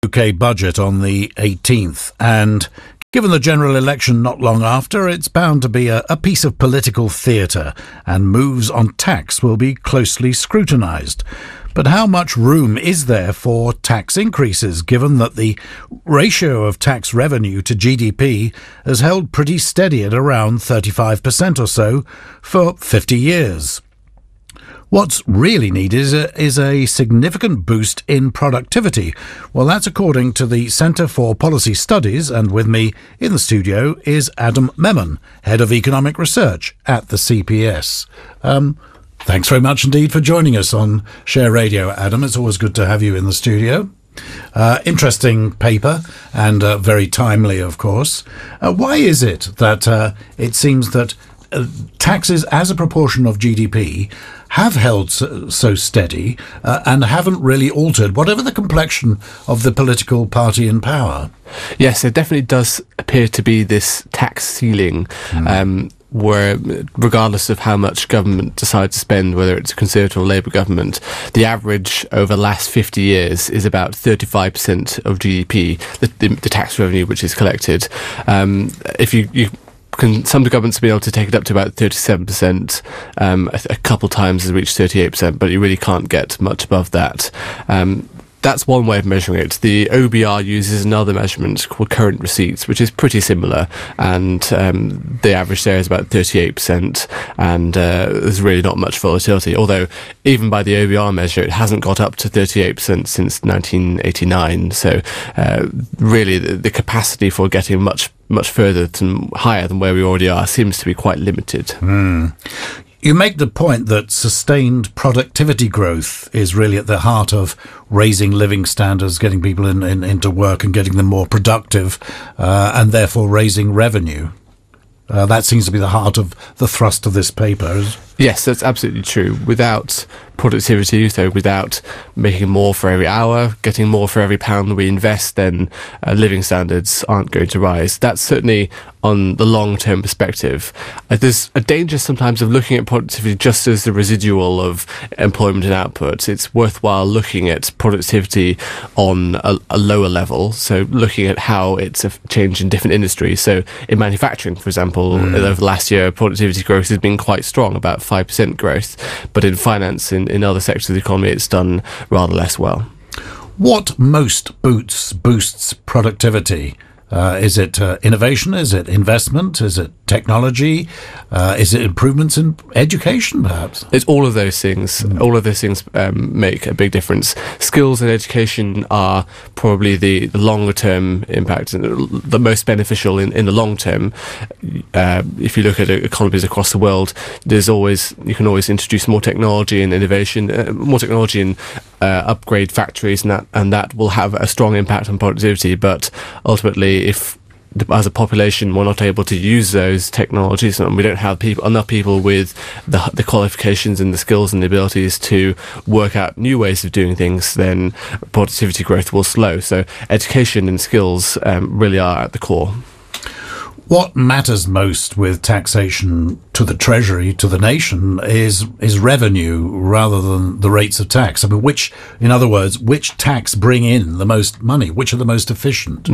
UK budget on the 18th, and given the general election not long after, it's bound to be a piece of political theatre, and moves on tax will be closely scrutinised. But how much room is there for tax increases, given that the ratio of tax revenue to GDP has held pretty steady at around 35% or so for 50 years? What's really needed is a significant boost in productivity. Well, that's according to the Centre for Policy Studies, and with me in the studio is Adam Memon, Head of Economic Research at the CPS. Thanks very much indeed for joining us on Share Radio, Adam. It's always good to have you in the studio. Interesting paper and very timely, of course. Why is it that it seems that taxes as a proportion of GDP have held so steady and haven't really altered, whatever the complexion of the political party in power? Yes, there definitely does appear to be this tax ceiling where, regardless of how much government decides to spend, whether it's a Conservative or Labour government, the average over the last 50 years is about 35% of GDP, the tax revenue which is collected. If you some governments have been able to take it up to about 37%. A couple times has reached 38%, but you really can't get much above that. That's one way of measuring it. The OBR uses another measurement called current receipts, which is pretty similar, and the average there is about 38%, and there's really not much volatility. Although, even by the OBR measure, it hasn't got up to 38% since 1989. So, really, the capacity for getting much further higher than where we already are seems to be quite limited. You make the point that sustained productivity growth is really at the heart of raising living standards, getting people into work and getting them more productive, and therefore raising revenue. That seems to be the heart of the thrust of this paper. Yes, that's absolutely true. Without productivity, so without making more for every hour, getting more for every pound we invest, then living standards aren't going to rise. That's certainly on the long-term perspective. There's a danger sometimes of looking at productivity just as the residual of employment and output. It's worthwhile looking at productivity on a lower level, so looking at how it's changed in different industries. So in manufacturing, for example, over the last year, productivity growth has been quite strong, about 5% growth, but in finance, in other sectors of the economy, it's done rather less well. What most boosts productivity? Is it innovation? Is it investment? Is it technology? Is it improvements in education, perhaps? It's all of those things. All of those things make a big difference. Skills and education are probably the longer-term impact, and the most beneficial in the long term. If you look at economies across the world, you can always introduce more technology and innovation, more technology and upgrade factories, and that will have a strong impact on productivity. But ultimately, if as a population we're not able to use those technologies and we don't have enough people with the qualifications and the skills and the abilities to work out new ways of doing things, then productivity growth will slow. So education and skills really are at the core. What matters most with taxation to the Treasury, to the nation, is revenue rather than the rates of tax. I mean, in other words, which tax bring in the most money? Which are the most efficient?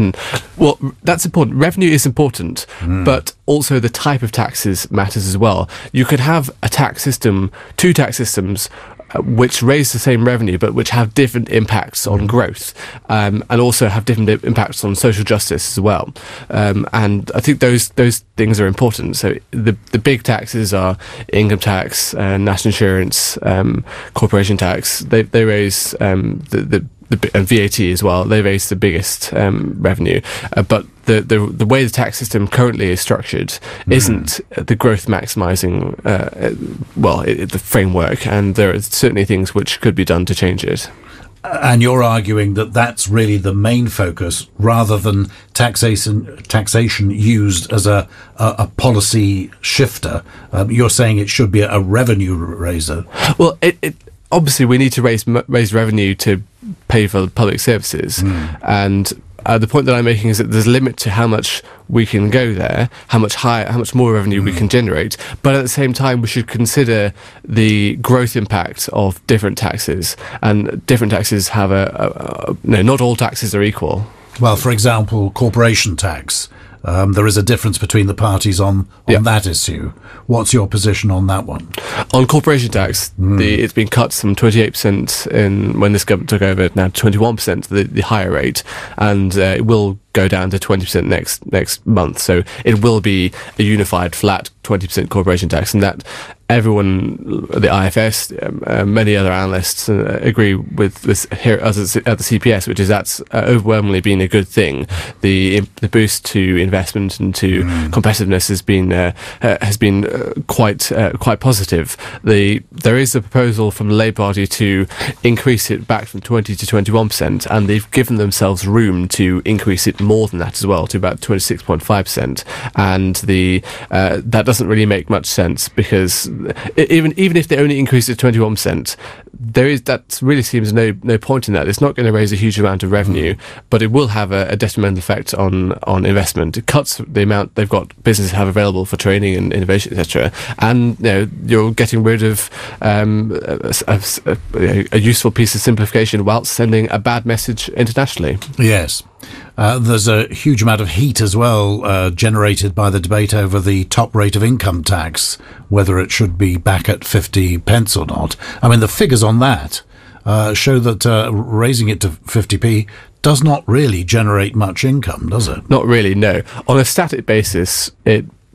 Well, that's important. Revenue is important, but also the type of taxes matters as well. You could have two tax systems, which raise the same revenue but which have different impacts on growth, and also have different impacts on social justice as well. And I think those things are important. So the big taxes are income tax, national insurance, corporation tax. They raise the and VAT as well. They raise the biggest revenue, but the way the tax system currently is structured isn't the growth maximising the framework, and there are certainly things which could be done to change it. And you're arguing that that's really the main focus, rather than taxation used as a policy shifter. You're saying it should be a revenue raiser. Well, obviously we need to raise revenue to pay for public services, and the point that I'm making is that there's a limit to how much we can go there, how much more revenue we can generate. But at the same time, we should consider the growth impact of different taxes, and different taxes have not all taxes are equal. Well, for example, corporation tax. There is a difference between the parties on that issue. What's your position on that one? On corporation tax, it's been cut from 28% when this government took over, now to 21%, the higher rate, and it will go down to 20% next month. So it will be a unified, flat 20% corporation tax, and that everyone, the IFS, many other analysts agree with this here at the CPS, which is that's overwhelmingly been a good thing. The boost to investment and to competitiveness has been quite positive. There is a proposal from the Labour Party to increase it back from 20 to 21%, and they've given themselves room to increase it more than that as well, to about 26.5%. And that doesn't really make much sense, because even if they only increase it to 21%, that really seems no point in that. It's not going to raise a huge amount of revenue, but it will have a detrimental effect on investment. It cuts the amount businesses have available for training and innovation, etc. And you're getting rid of a useful piece of simplification whilst sending a bad message internationally. Yes. There's a huge amount of heat as well generated by the debate over the top rate of income tax, whether it should be back at 50 pence or not. I mean, the figures on that show that raising it to 50p does not really generate much income, does it? Not really, no. On a static basis,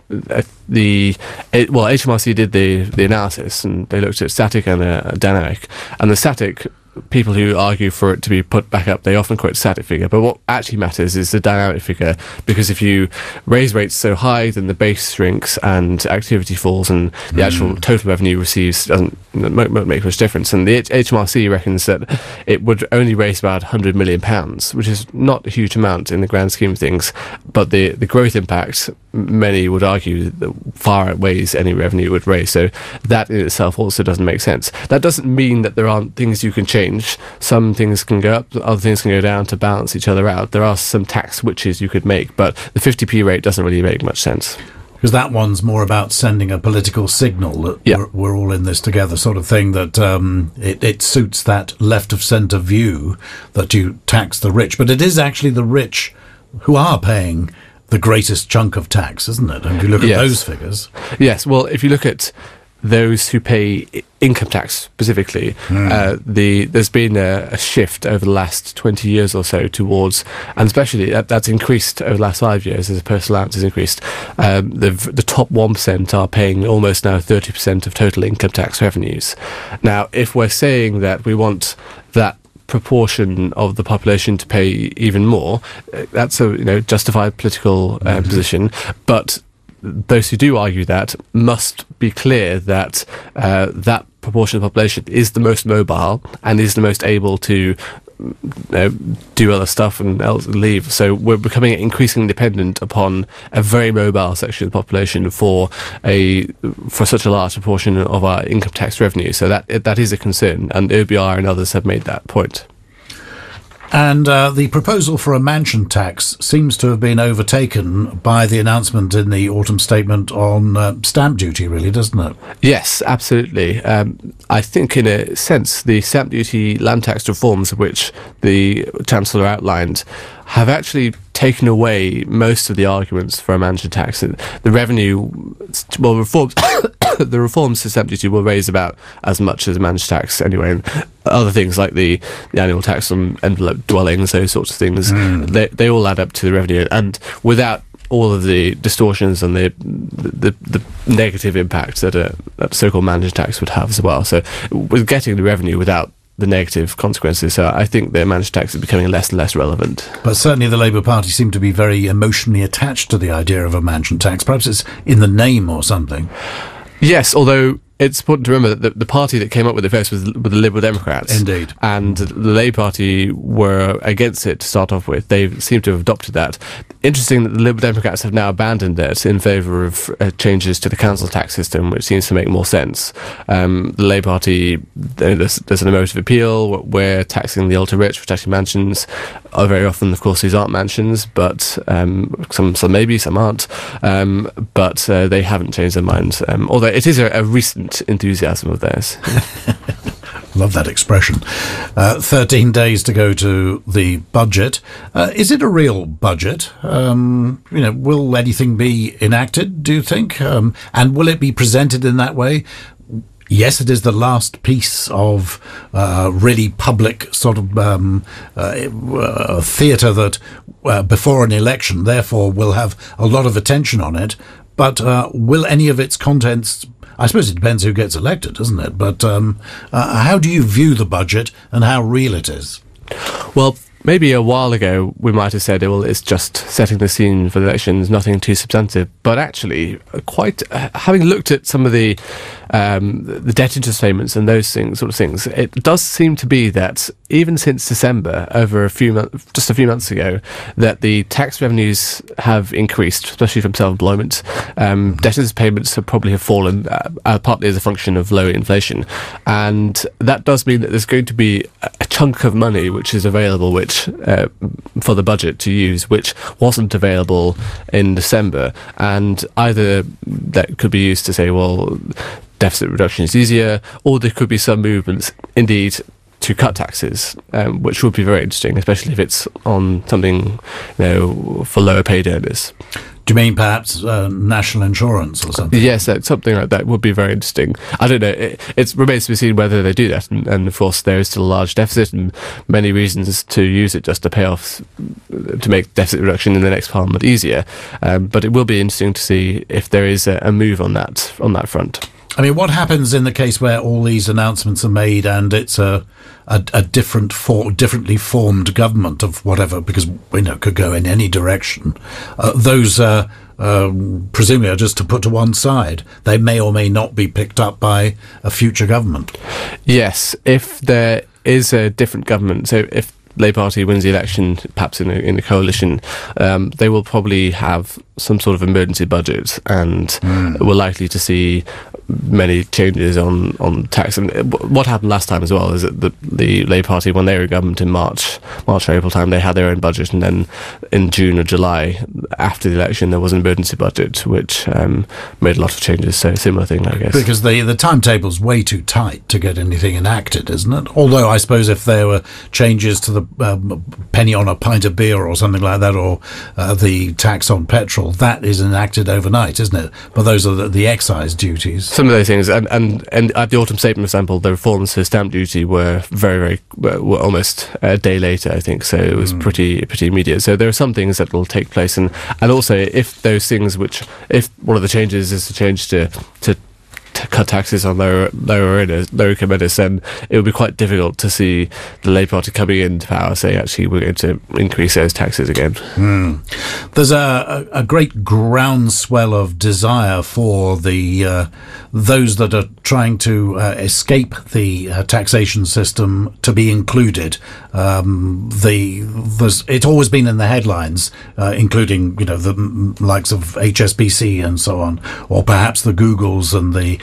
HMRC did the analysis, and they looked at static and dynamic, and the static people who argue for it to be put back up, they often quote static figure, but what actually matters is the dynamic figure, because if you raise rates so high, then the base shrinks and activity falls, and the actual total revenue won't make much difference. And the HMRC reckons that it would only raise about £100 million, which is not a huge amount in the grand scheme of things, but the growth impact, many would argue, that far outweighs any revenue it would raise. So that in itself also doesn't make sense. That doesn't mean that there aren't things you can change. Some things can go up, other things can go down to balance each other out. There are some tax switches you could make, but the 50p rate doesn't really make much sense. Because that one's more about sending a political signal that we're all in this together, sort of thing, that it suits that left-of-centre view that you tax the rich. But it is actually the rich who are paying the greatest chunk of tax, isn't it? And if you look at those figures. Yes, well, if you look at those who pay income tax specifically, there's been a shift over the last 20 years or so towards, and especially that's increased over the last 5 years as the personal allowance has increased. The top 1% are paying almost now 30% of total income tax revenues. Now, if we're saying that we want that proportion of the population to pay even more, that's a justified political position, but those who do argue that must be clear that that proportion of the population is the most mobile and is the most able to do other stuff and else leave. So we're becoming increasingly dependent upon a very mobile section of the population for such a large proportion of our income tax revenue. So that is a concern, and OBR and others have made that point. And the proposal for a mansion tax seems to have been overtaken by the announcement in the autumn statement on stamp duty, really, doesn't it? Yes, absolutely. I think, in a sense, the stamp duty land tax reforms, which the Chancellor outlined, have actually taken away most of the arguments for a mansion tax. The reforms the reforms to stamp duty will raise about as much as a mansion tax anyway, and other things like the annual tax on envelope dwellings, those sorts of things, they all add up to the revenue, and without all of the distortions and the negative impacts that a so-called mansion tax would have as well. So we're getting the revenue without the negative consequences. So I think the mansion tax is becoming less and less relevant. But certainly the Labour Party seem to be very emotionally attached to the idea of a mansion tax. Perhaps it's in the name or something. Yes, although it's important to remember that the party that came up with it first was the Liberal Democrats. Indeed. And the Labour Party were against it to start off with. They seem to have adopted that. Interesting that the Liberal Democrats have now abandoned it in favour of changes to the council tax system, which seems to make more sense. The Labour Party, there's an emotive appeal. We're taxing the ultra-rich, we're taxing mansions. Very often, of course, these aren't mansions, but some maybe, some aren't. But they haven't changed their minds. Although it is a recent enthusiasm of theirs. Love that expression. 13 days to go to the budget. Is it a real budget? Will anything be enacted, do you think? And will it be presented in that way? Yes, it is the last piece of really public sort of theatre that before an election, therefore, will have a lot of attention on it. But will any of its contents... I suppose it depends who gets elected, doesn't it? But how do you view the budget and how real it is? Well, maybe a while ago we might have said, well, it's just setting the scene for the elections, nothing too substantive. But actually, having looked at some of the debt interest payments and those sort of things, it does seem to be that even since December, just a few months ago, that the tax revenues have increased, especially from self-employment. Debt interest payments probably have fallen, partly as a function of low inflation. And that does mean that there's going to be a chunk of money which is available, for the budget to use, which wasn't available in December. And either that could be used to say, well, deficit reduction is easier, or there could be some movements, indeed, to cut taxes, which would be very interesting, especially if it's on something, for lower paid earners. Do you mean perhaps national insurance or something? Yes, something like that would be very interesting. I don't know. It remains to be seen whether they do that. And of course, there is still a large deficit and many reasons to use it just to pay off, to make deficit reduction in the next parliament easier. But it will be interesting to see if there is a move on that front. I mean, what happens in the case where all these announcements are made and it's a differently formed government of whatever, because it could go in any direction. Those presumably are just to put to one side. They may or may not be picked up by a future government. Yes, if there is a different government, so if Labour Party wins the election, perhaps in a coalition, they will probably have some sort of emergency budget, and we're likely to see many changes on tax. And what happened last time as well is that the Labour Party, when they were in government in March or April time, they had their own budget, and then in June or July, after the election, there was an emergency budget, which made a lot of changes. So similar thing, I guess. Because the timetable's way too tight to get anything enacted, isn't it? Although I suppose if there were changes to the penny on a pint of beer or something like that, or the tax on petrol, that is enacted overnight, isn't it? But those are the excise duties. Some of those things, and at the autumn statement, for example, the reforms to stamp duty were were almost a day later, I think. So it was pretty immediate. So there are some things that will take place, and also if those things, if one of the changes is to change to cut taxes on lower income earners, then it would be quite difficult to see the Labour Party coming into power saying, actually, we're going to increase those taxes again. There's a great groundswell of desire for those that are trying to escape the taxation system to be included. It's always been in the headlines, including the likes of HSBC and so on, or perhaps the Googles and the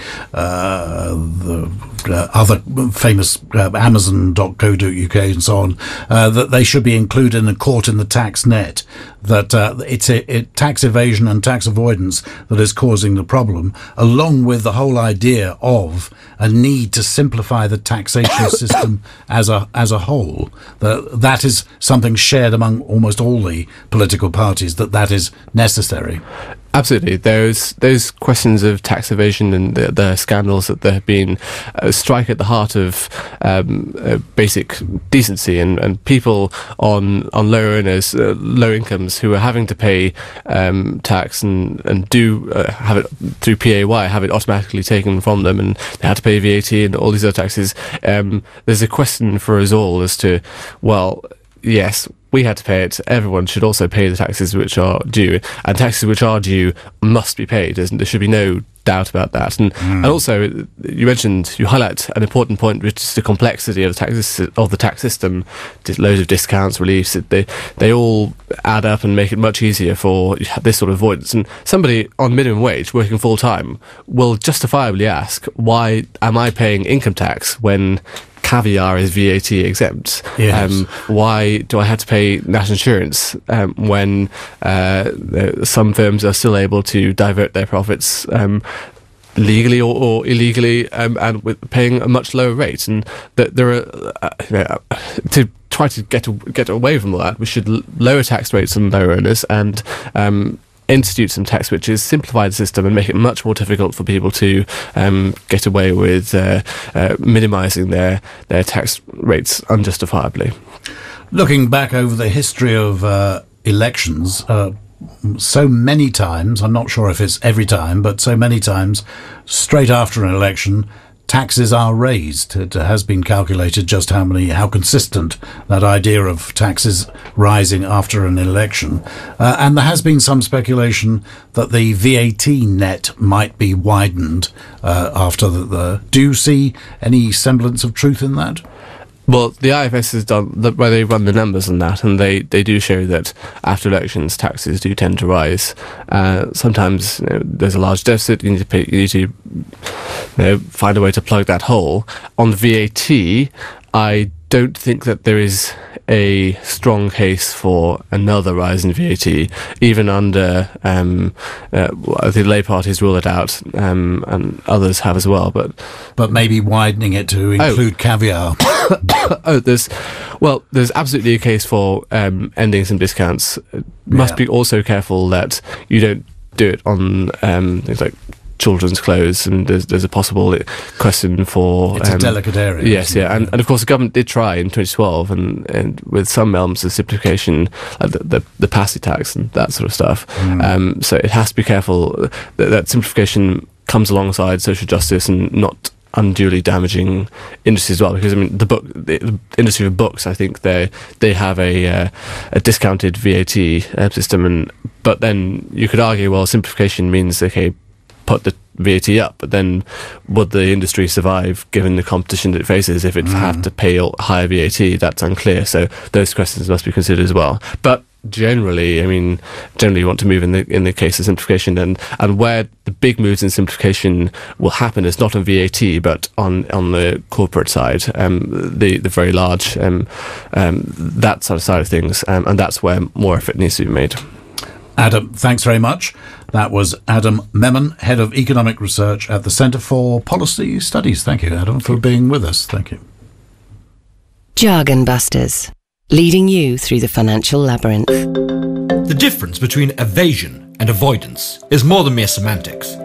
other famous Amazon.co.uk and so on, that they should be included and caught in the tax net, that it's tax evasion and tax avoidance that is causing the problem, along with the whole idea of a need to simplify the taxation system as a whole. That is something shared among almost all the political parties, that is necessary. Absolutely. Those questions of tax evasion and the scandals that there have been strike at the heart of basic decency, and people on lower earners, low incomes, who are having to pay tax and do have it through PAY, have it automatically taken from them, and they have to pay VAT and all these other taxes. There's a question for us all as to, well, yes, we had to pay it, everyone should also pay the taxes which are due, and taxes which are due must be paid. There should be no doubt about that. And also, you highlight an important point, which is the complexity of the tax system. There's loads of discounts, reliefs. They all add up and make it much easier for this sort of avoidance. And somebody on minimum wage working full time will justifiably ask, why am I paying income tax when caviar is VAT exempt? Yes. Why do I have to pay national insurance when some firms are still able to divert their profits legally or illegally, and with paying a much lower rate? And that there are to try to get away from all that, we should lower tax rates on lower earners and institute some tax switches, simplify the system, and make it much more difficult for people to get away with minimising their tax rates unjustifiably. Looking back over the history of elections, so many times, I'm not sure if it's every time, but so many times, straight after an election, taxes are raised. It has been calculated just how consistent that idea of taxes rising after an election. And there has been some speculation that the VAT net might be widened after do you see any semblance of truth in that? Well, the IFS has done where they run the numbers on that, and they do show that after elections, taxes do tend to rise. Sometimes there's a large deficit. You need to find a way to plug that hole. On the VAT, I don't think that there is a strong case for another rise in VAT, even under the Labour Party's ruled it out, and others have as well. But maybe widening it to include caviar. There's absolutely a case for ending some discounts. Must be also careful that you don't do it on things like children's clothes, and there's a possible question for... It's a delicate area. Yes, yeah. And of course the government did try in 2012 and with some elements of simplification, like the passive tax and that sort of stuff. So it has to be careful that simplification comes alongside social justice and not unduly damaging industry as well, because I mean the industry of books, I think they have a discounted VAT system, but then you could argue, well, simplification means put the VAT up, but then would the industry survive given the competition that it faces if it had to pay higher VAT? That's unclear. So those questions must be considered as well. But generally you want to move in the case of simplification, and where the big moves in simplification will happen is not on VAT but on the corporate side, the very large that sort of side of things, and that's where more effort needs to be made. Adam, thanks very much. That was Adam Memon, Head of Economic Research at the Centre for Policy Studies. Thank you, Adam, for being with us. Thank you. Jargon Busters, leading you through the financial labyrinth. The difference between evasion and avoidance is more than mere semantics.